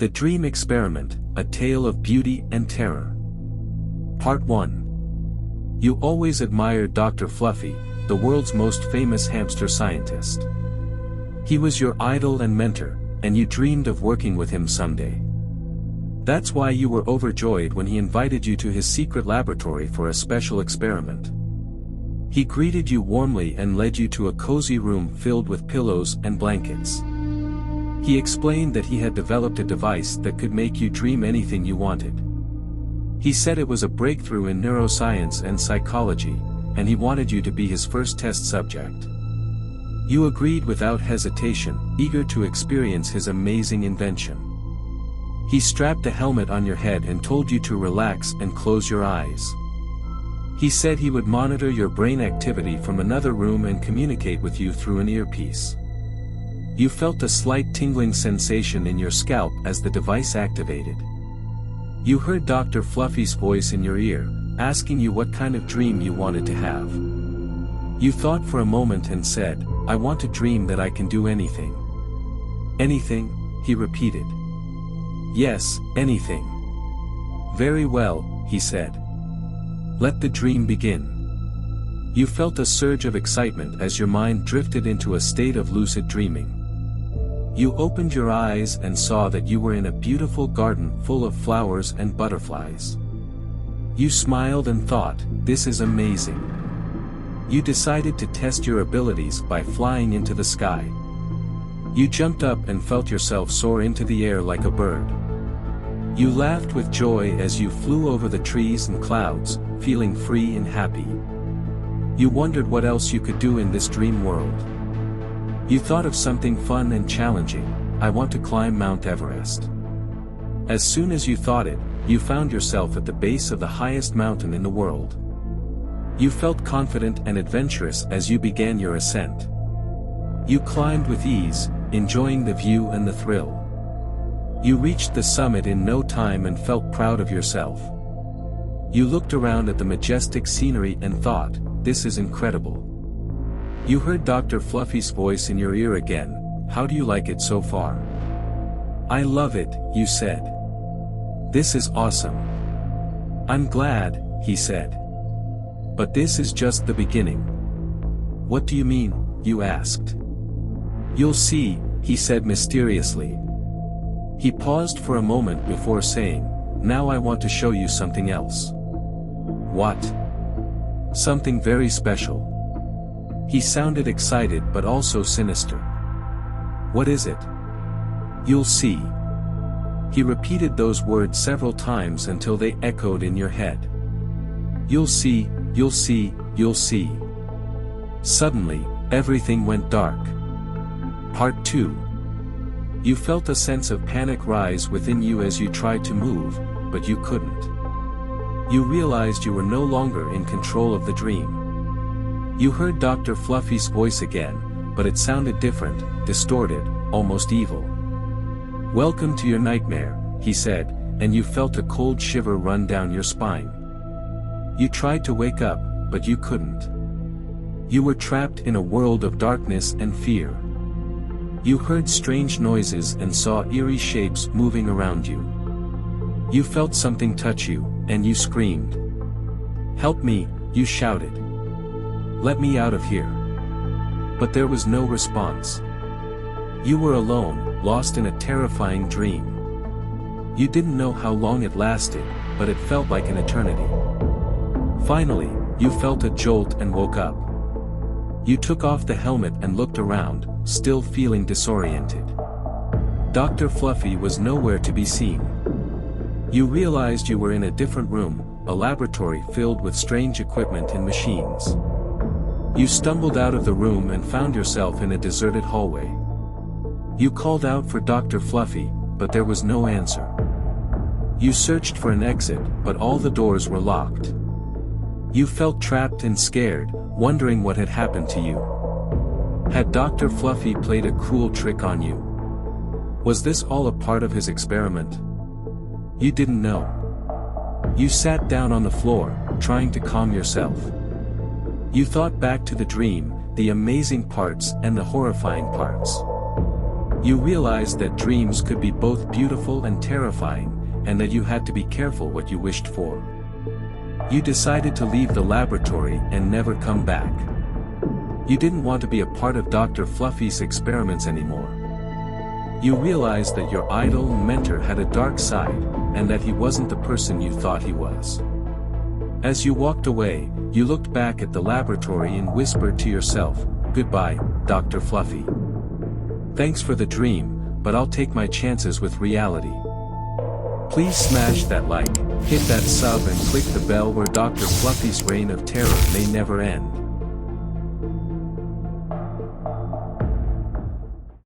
The Dream Experiment, A Tale of Beauty and Terror. Part 1. You always admired Dr. Fluffy, the world's most famous hamster scientist. He was your idol and mentor, and you dreamed of working with him someday. That's why you were overjoyed when he invited you to his secret laboratory for a special experiment. He greeted you warmly and led you to a cozy room filled with pillows and blankets. He explained that he had developed a device that could make you dream anything you wanted. He said it was a breakthrough in neuroscience and psychology, and he wanted you to be his first test subject. You agreed without hesitation, eager to experience his amazing invention. He strapped a helmet on your head and told you to relax and close your eyes. He said he would monitor your brain activity from another room and communicate with you through an earpiece. You felt a slight tingling sensation in your scalp as the device activated. You heard Dr. Fluffy's voice in your ear, asking you what kind of dream you wanted to have. You thought for a moment and said, "I want to dream that I can do anything." "Anything?" he repeated. "Yes, anything." "Very well," he said. "Let the dream begin." You felt a surge of excitement as your mind drifted into a state of lucid dreaming. You opened your eyes and saw that you were in a beautiful garden full of flowers and butterflies. You smiled and thought, "This is amazing." You decided to test your abilities by flying into the sky. You jumped up and felt yourself soar into the air like a bird. You laughed with joy as you flew over the trees and clouds, feeling free and happy. You wondered what else you could do in this dream world. You thought of something fun and challenging. "I want to climb Mount Everest." As soon as you thought it, you found yourself at the base of the highest mountain in the world. You felt confident and adventurous as you began your ascent. You climbed with ease, enjoying the view and the thrill. You reached the summit in no time and felt proud of yourself. You looked around at the majestic scenery and thought, "This is incredible." You heard Dr. Fluffy's voice in your ear again, "How do you like it so far?" "I love it," you said. "This is awesome." "I'm glad," he said. "But this is just the beginning." "What do you mean?" you asked. "You'll see," he said mysteriously. He paused for a moment before saying, "Now I want to show you something else." "What?" "Something very special." He sounded excited but also sinister. "What is it?" "You'll see." He repeated those words several times until they echoed in your head. "You'll see, you'll see, you'll see." Suddenly, everything went dark. Part 2. You felt a sense of panic rise within you as you tried to move, but you couldn't. You realized you were no longer in control of the dream. You heard Dr. Fluffy's voice again, but it sounded different, distorted, almost evil. "Welcome to your nightmare," he said, and you felt a cold shiver run down your spine. You tried to wake up, but you couldn't. You were trapped in a world of darkness and fear. You heard strange noises and saw eerie shapes moving around you. You felt something touch you, and you screamed. "Help me," you shouted. "Let me out of here." But there was no response. You were alone, lost in a terrifying dream. You didn't know how long it lasted, but it felt like an eternity. Finally, you felt a jolt and woke up. You took off the helmet and looked around, still feeling disoriented. Dr. Fluffy was nowhere to be seen. You realized you were in a different room, a laboratory filled with strange equipment and machines. You stumbled out of the room and found yourself in a deserted hallway. You called out for Dr. Fluffy, but there was no answer. You searched for an exit, but all the doors were locked. You felt trapped and scared, wondering what had happened to you. Had Dr. Fluffy played a cruel trick on you? Was this all a part of his experiment? You didn't know. You sat down on the floor, trying to calm yourself. You thought back to the dream, the amazing parts and the horrifying parts. You realized that dreams could be both beautiful and terrifying, and that you had to be careful what you wished for. You decided to leave the laboratory and never come back. You didn't want to be a part of Dr. Fluffy's experiments anymore. You realized that your idol and mentor had a dark side, and that he wasn't the person you thought he was. As you walked away, you looked back at the laboratory and whispered to yourself, "Goodbye, Dr. Fluffy. Thanks for the dream, but I'll take my chances with reality." Please smash that like, hit that sub and click the bell where Dr. Fluffy's reign of terror may never end.